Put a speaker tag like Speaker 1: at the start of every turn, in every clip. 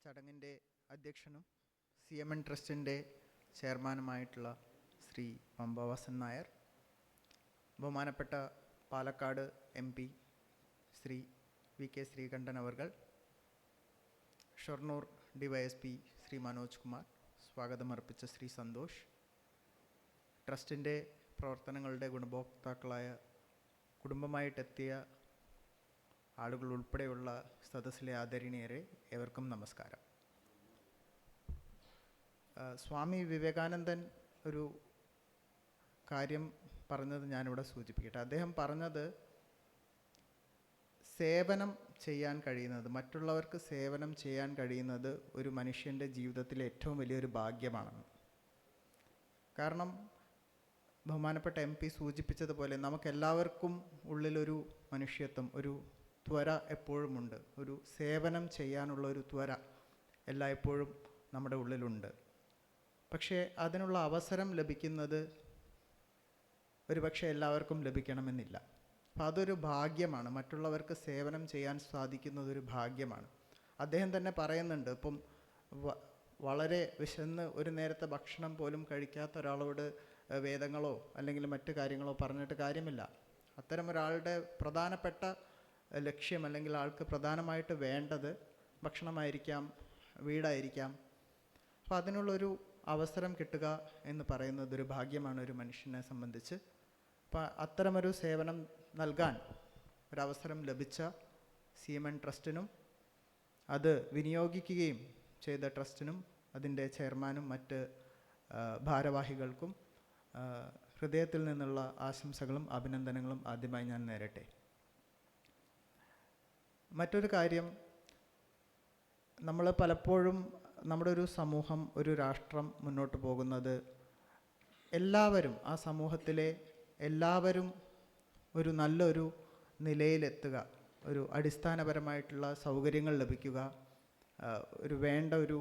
Speaker 1: ചടങ്ങിൻ്റെ അധ്യക്ഷനും CMN ട്രസ്റ്റിൻ്റെ ചെയർമാനുമായിട്ടുള്ള ശ്രീ പമ്പവാസൻ നായർ, ബഹുമാനപ്പെട്ട Palakkad MP Shri VK Sreekandan അവർകൾ, ഷൊർണൂർ DYSP ശ്രീ മനോജ് കുമാർ, സ്വാഗതമർപ്പിച്ച ശ്രീ സന്തോഷ്, ട്രസ്റ്റിൻ്റെ പ്രവർത്തനങ്ങളുടെ ഗുണഭോക്താക്കളായ കുടുംബമായിട്ടെത്തിയ ആളുകൾ ഉൾപ്പെടെയുള്ള സദസ്സിലെ ആദരണീയരെ ഏവർക്കും നമസ്കാരം. സ്വാമി വിവേകാനന്ദൻ ഒരു കാര്യം പറഞ്ഞത് ഞാനിവിടെ സൂചിപ്പിക്കട്ടെ. അദ്ദേഹം പറഞ്ഞത് സേവനം ചെയ്യാൻ കഴിയുന്നത്, മറ്റുള്ളവർക്ക് സേവനം ചെയ്യാൻ കഴിയുന്നത് ഒരു മനുഷ്യൻ്റെ ജീവിതത്തിലെ ഏറ്റവും വലിയൊരു ഭാഗ്യമാണെന്ന്. കാരണം ബഹുമാനപ്പെട്ട MP സൂചിപ്പിച്ചതുപോലെ നമുക്കെല്ലാവർക്കും ഉള്ളിലൊരു മനുഷ്യത്വം, ഒരു ത്വര എപ്പോഴുമുണ്ട്. ഒരു സേവനം ചെയ്യാനുള്ള ഒരു ത്വര എല്ലായ്പ്പോഴും നമ്മുടെ ഉള്ളിലുണ്ട്. പക്ഷേ അതിനുള്ള അവസരം ലഭിക്കുന്നത് ഒരുപക്ഷെ എല്ലാവർക്കും ലഭിക്കണമെന്നില്ല. അപ്പം അതൊരു ഭാഗ്യമാണ്. മറ്റുള്ളവർക്ക് സേവനം ചെയ്യാൻ സാധിക്കുന്നതൊരു ഭാഗ്യമാണ്. അദ്ദേഹം തന്നെ പറയുന്നുണ്ട്, ഇപ്പം വളരെ വിശന്ന് ഒരു നേരത്തെ ഭക്ഷണം പോലും കഴിക്കാത്ത ഒരാളോട് വേദങ്ങളോ അല്ലെങ്കിൽ മറ്റു കാര്യങ്ങളോ പറഞ്ഞിട്ട് കാര്യമില്ല. അത്തരം ഒരാളുടെ പ്രധാനപ്പെട്ട ലക്ഷ്യം അല്ലെങ്കിൽ ആൾക്ക് പ്രധാനമായിട്ട് വേണ്ടത് ഭക്ഷണമായിരിക്കാം, വീടായിരിക്കാം. അപ്പോൾ അതിനുള്ളൊരു അവസരം കിട്ടുക എന്ന് പറയുന്നത് ഒരു ഭാഗ്യമാണ് ഒരു മനുഷ്യനെ സംബന്ധിച്ച്. അപ്പോൾ അത്തരമൊരു സേവനം നൽകാൻ ഒരവസരം ലഭിച്ച CMN ട്രസ്റ്റിനും അത് വിനിയോഗിക്കുകയും ചെയ്ത ട്രസ്റ്റിനും അതിൻ്റെ ചെയർമാനും മറ്റ് ഭാരവാഹികൾക്കും ഹൃദയത്തിൽ നിന്നുള്ള ആശംസകളും അഭിനന്ദനങ്ങളും ആദ്യമായി ഞാൻ നേരട്ടെ. മറ്റൊരു കാര്യം, നമ്മൾ പലപ്പോഴും നമ്മുടെ ഒരു സമൂഹം, ഒരു രാഷ്ട്രം മുന്നോട്ട് പോകുന്നത് എല്ലാവരും, ആ സമൂഹത്തിലെ എല്ലാവരും ഒരു നല്ലൊരു നിലയിലെത്തുക, ഒരു അടിസ്ഥാനപരമായിട്ടുള്ള സൗകര്യങ്ങൾ ലഭിക്കുക, ഒരു വേണ്ട ഒരു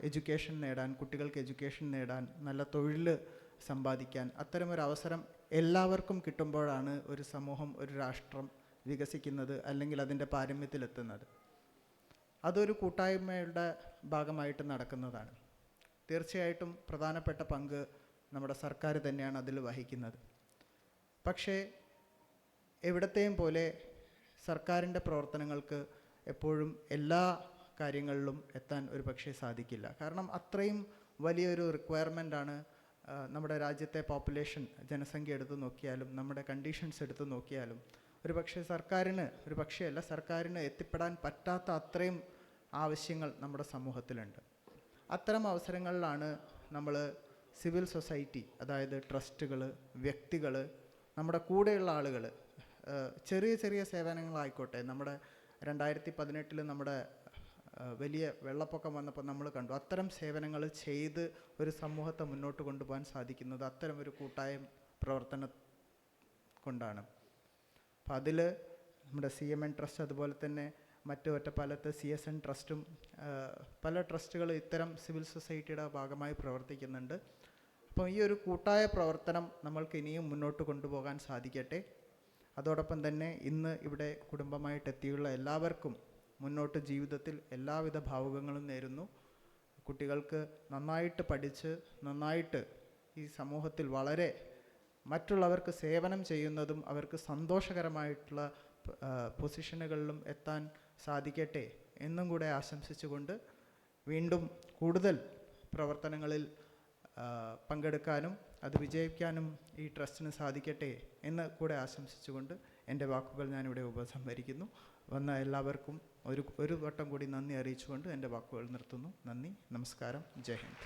Speaker 1: എഡ്യൂക്കേഷൻ നേടാൻ, കുട്ടികൾക്ക് എഡ്യൂക്കേഷൻ നേടാൻ, നല്ല തൊഴിൽ സമ്പാദിക്കാൻ, അത്തരമൊരു അവസരം എല്ലാവർക്കും കിട്ടുമ്പോഴാണ് ഒരു സമൂഹം, ഒരു രാഷ്ട്രം വികസിക്കുന്നത് അല്ലെങ്കിൽ അതിൻ്റെ പാരമ്യത്തിലെത്തുന്നത്. അതൊരു കൂട്ടായ്മയുടെ ഭാഗമായിട്ട് നടക്കുന്നതാണ്. തീർച്ചയായിട്ടും പ്രധാനപ്പെട്ട പങ്ക് നമ്മുടെ സർക്കാർ തന്നെയാണ് അതിൽ വഹിക്കുന്നത്. പക്ഷേ എവിടത്തെയും പോലെ സർക്കാരിൻ്റെ പ്രവർത്തനങ്ങൾക്ക് എപ്പോഴും എല്ലാ കാര്യങ്ങളിലും എത്താൻ ഒരു പക്ഷേ സാധിക്കില്ല. കാരണം അത്രയും വലിയൊരു റിക്വയർമെൻ്റാണ് നമ്മുടെ രാജ്യത്തെ പോപ്പുലേഷൻ, ജനസംഖ്യ എടുത്തു നോക്കിയാലും നമ്മുടെ കണ്ടീഷൻസ് എടുത്തു നോക്കിയാലും ഒരു പക്ഷേ സർക്കാരിന് എത്തിപ്പെടാൻ പറ്റാത്ത അത്രയും ആവശ്യങ്ങൾ നമ്മുടെ സമൂഹത്തിലുണ്ട്. അത്തരം അവസരങ്ങളിലാണ് നമ്മൾ സിവിൽ സൊസൈറ്റി, അതായത് ട്രസ്റ്റുകൾ, വ്യക്തികൾ, നമ്മുടെ കൂടെയുള്ള ആളുകൾ, ചെറിയ ചെറിയ സേവനങ്ങളായിക്കോട്ടെ. നമ്മുടെ 2018 നമ്മുടെ വലിയ വെള്ളപ്പൊക്കം വന്നപ്പോൾ നമ്മൾ കണ്ടു, അത്തരം സേവനങ്ങൾ ചെയ്ത് ഒരു സമൂഹത്തെ മുന്നോട്ട് കൊണ്ടുപോകാൻ സാധിക്കുന്നത് അത്തരം ഒരു കൂട്ടായ പ്രവർത്തനം കൊണ്ടാണ്. അപ്പം അതിൽ നമ്മുടെ CMN ട്രസ്റ്റ്, അതുപോലെ തന്നെ മറ്റ് ഒറ്റപ്പാലത്ത് CSN ട്രസ്റ്റും പല ട്രസ്റ്റുകൾ ഇത്തരം സിവിൽ സൊസൈറ്റിയുടെ ഭാഗമായി പ്രവർത്തിക്കുന്നുണ്ട്. അപ്പോൾ ഈ ഒരു കൂട്ടായ പ്രവർത്തനം നമ്മൾക്ക് ഇനിയും മുന്നോട്ട് കൊണ്ടുപോകാൻ സാധിക്കട്ടെ. അതോടൊപ്പം തന്നെ ഇന്ന് ഇവിടെ കുടുംബമായിട്ടെത്തിയുള്ള എല്ലാവർക്കും മുന്നോട്ട് ജീവിതത്തിൽ എല്ലാവിധ ഭാവുകങ്ങളും നേരുന്നു. കുട്ടികൾക്ക് നന്നായിട്ട് പഠിച്ച് നന്നായിട്ട് ഈ സമൂഹത്തിൽ വളരെ മറ്റുള്ളവർക്ക് സേവനം ചെയ്യുന്നതും അവർക്ക് സന്തോഷകരമായിട്ടുള്ള പൊസിഷനുകളിലും എത്താൻ സാധിക്കട്ടെ എന്നും കൂടെ ആശംസിച്ചുകൊണ്ട് വീണ്ടും കൂടുതൽ പ്രവർത്തനങ്ങളിൽ പങ്കെടുക്കാനും അത് വിജയിക്കാനും ഈ ട്രസ്റ്റിന് സാധിക്കട്ടെ എന്ന് കൂടെ ആശംസിച്ചുകൊണ്ട് എൻ്റെ വാക്കുകൾ ഞാനിവിടെ ഉപസംഹരിക്കുന്നു. വന്ന എല്ലാവർക്കും ഒരു വട്ടം കൂടി നന്ദി അറിയിച്ചുകൊണ്ട് എൻ്റെ വാക്കുകൾ നിർത്തുന്നു. നന്ദി, നമസ്കാരം, ജയ് ഹിന്ദ്.